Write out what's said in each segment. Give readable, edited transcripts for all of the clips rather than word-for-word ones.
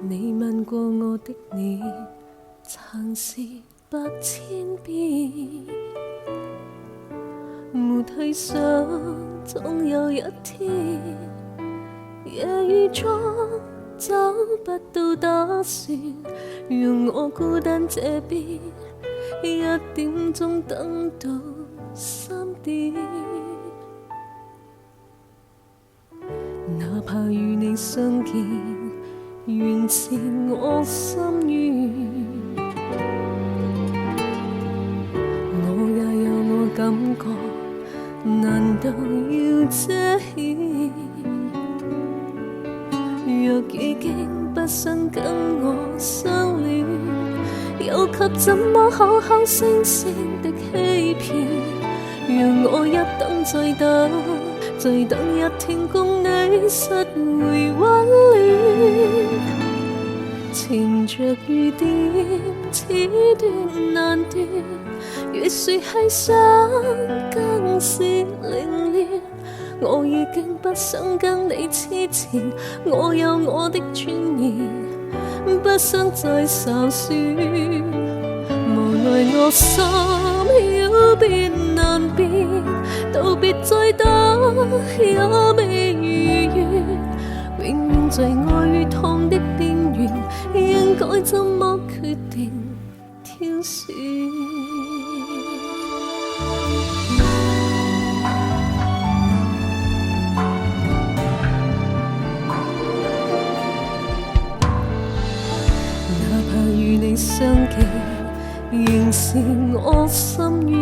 你問過我的你，曾是8000遍，沒去想總有一天，夜雨中找不到打算，讓我孤單這邊1點鐘等到3點，哪怕與你相見原是我心願，我也有我感覺，難道要遮掩？若已經不想跟我相戀，又給怎麼口口聲聲的欺騙？讓我一等再等，再等一天共你實回溫暖。情着雨點，此斷難斷，越說係想更是凌亂。我已經不想跟你痴纏，我有我的尊嚴，不想再受損。無奈我心要變難變，道別再等也未如願，永遠在愛與痛的邊緣，應該怎麼決定挑選？與你相見仍是我心願，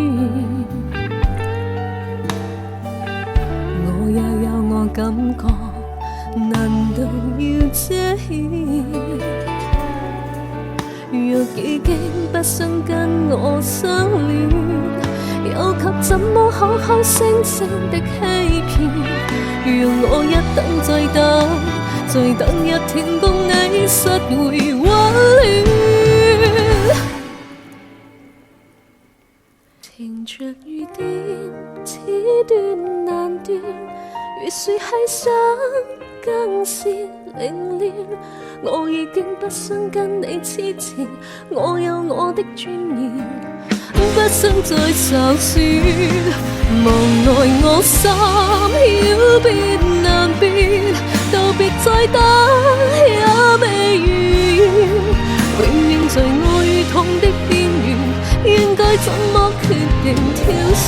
我也有我感覺，難道要遮掩？若已經不想跟我相戀，又給怎麼口口聲聲的欺騙？讓我一等再等，再等一天共你實回溫暖。情着雨點，此斷難斷，越說係想更是凌亂。我已經不想跟你痴纏，我有我的尊嚴，不想再受損。無奈我心要變難變，道別再等也未如願，永遠在愛與痛的邊緣，應該怎麼決定挑選？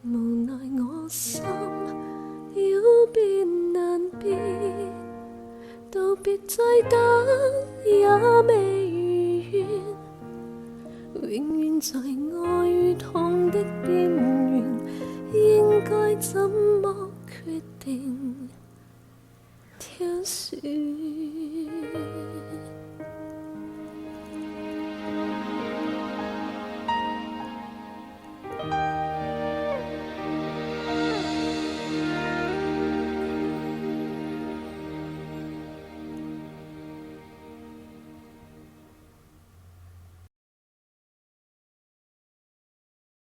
無奈我心要變難變，道別再等也未如願，永遠在愛與痛的邊緣，應該怎麼決定挑選？